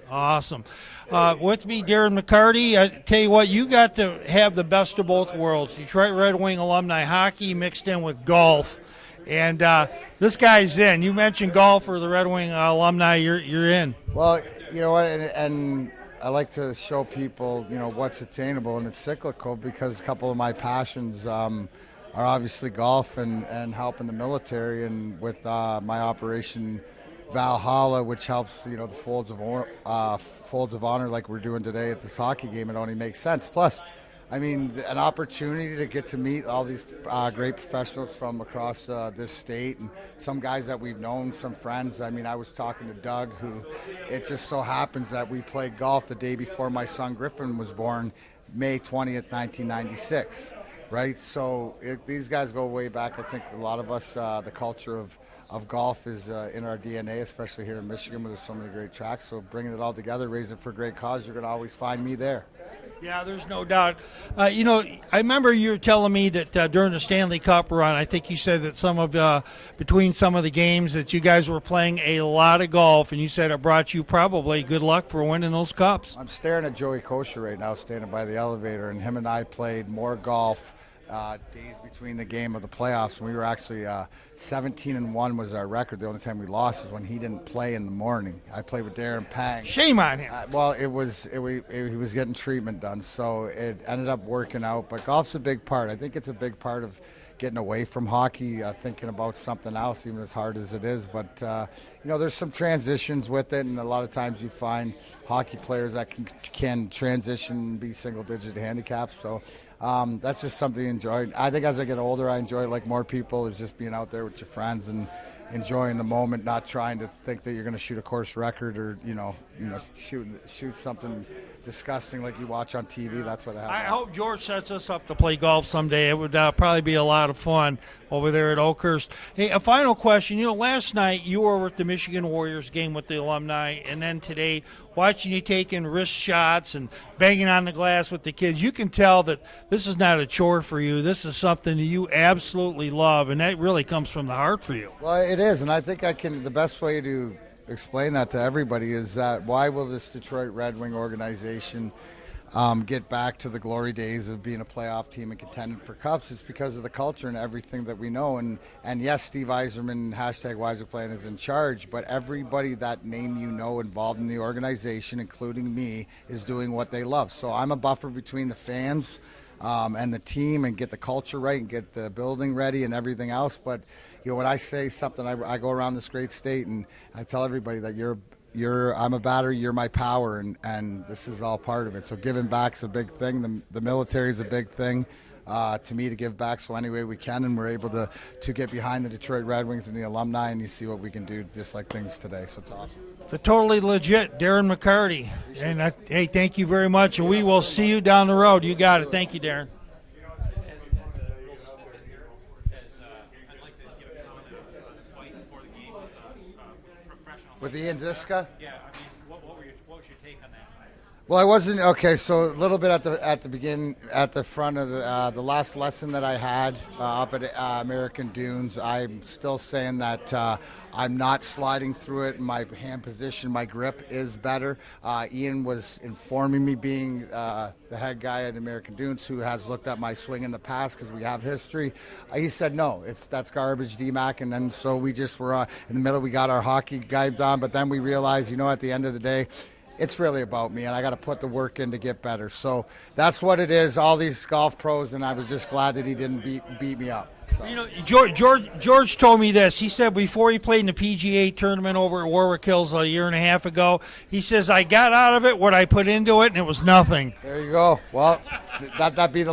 Awesome. With me, Darren McCarty. I tell you what, you got to have the best of both worlds. Detroit Red Wing alumni hockey mixed in with golf. And this guy's in. You mentioned golf or the Red Wing alumni, you're in. Well, you know what, and I like to show people, what's attainable, and it's cyclical because a couple of my passions are obviously golf and helping the military, and with my operation Valhalla, which helps, the folds of honor like we're doing today at this hockey game. It only makes sense. Plus, I mean, an opportunity to get to meet all these great professionals from across this state, and some guys that we've known, some friends. I mean, I was talking to Doug, who it just so happens that we played golf the day before my son Griffin was born, May 20th, 1996. Right? So these guys go way back. I think a lot of us, the culture of golf is in our DNA, especially here in Michigan where there's so many great tracks. So bringing it all together, raising it for a great cause, you're going to always find me there. Yeah, there's no doubt. I remember you were telling me that during the Stanley Cup run, I think you said that between some of the games that you guys were playing a lot of golf, and you said it brought you probably good luck for winning those cups. I'm staring at Joey Kosher right now, standing by the elevator, and him and I played more golf days between the game of the playoffs, and we were actually 17-1 was our record. The only time we lost is when he didn't play in the morning. I played with Darren Pang. Shame on him. Well, he was getting treatment done, so it ended up working out. But golf's a big part. I think it's a big part of getting away from hockey, thinking about something else, even as hard as it is. But there's some transitions with it, and a lot of times you find hockey players that can transition and be single-digit handicaps. So that's just something to enjoy. I think as I get older, I enjoy it like more people, is just being out there with your friends and enjoying the moment, not trying to think that you're going to shoot a course record or shoot something disgusting like you watch on TV. That's what happens. I hope George sets us up to play golf someday. It would probably be a lot of fun over there at Oakhurst. Hey, a final question. Last night you were with the Michigan Warriors game with the alumni, and then today watching you taking wrist shots and banging on the glass with the kids. You can tell that this is not a chore for you. This is something that you absolutely love, and that really comes from the heart for you. Well, it is, and I think the best way to explain that to everybody is that why will this Detroit Red Wing organization get back to the glory days of being a playoff team and contending for cups? It's because of the culture and everything that we know. And yes, Steve Yzerman, #WiserPlan, is in charge, but everybody that name involved in the organization, including me, is doing what they love. So I'm a buffer between the fans and the team, and get the culture right and get the building ready and everything else. But when I say something, I go around this great state and I tell everybody that I'm a battery, you're my power, and this is all part of it. So giving back's a big thing. The military is a big thing to me to give back. So any way we can, and we're able to get behind the Detroit Red Wings and the alumni, and you see what we can do just like things today. So it's awesome. The totally legit Darren McCarty. And hey, thank you very much, and we will see you down the road. You got it. Thank you, Darren. With Ian Ziska? Yeah, I mean, what was your take on that? Well, I wasn't okay. So a little bit at the beginning, at the front of the last lesson that I had up at American Dunes. I'm still saying that I'm not sliding through it. My hand position, my grip is better. Ian was informing me, being the head guy at American Dunes, who has looked at my swing in the past because we have history. He said no, that's garbage, DMAC. And then so we just were in the middle. We got our hockey guides on, but then we realized, at the end of the day, it's really about me, and I got to put the work in to get better. So that's what it is. All these golf pros, and I was just glad that he didn't beat me up. So. George told me this. He said before he played in the PGA tournament over at Warwick Hills a year and a half ago, he says, I got out of it what I put into it, and it was nothing. There you go. Well, that'd be the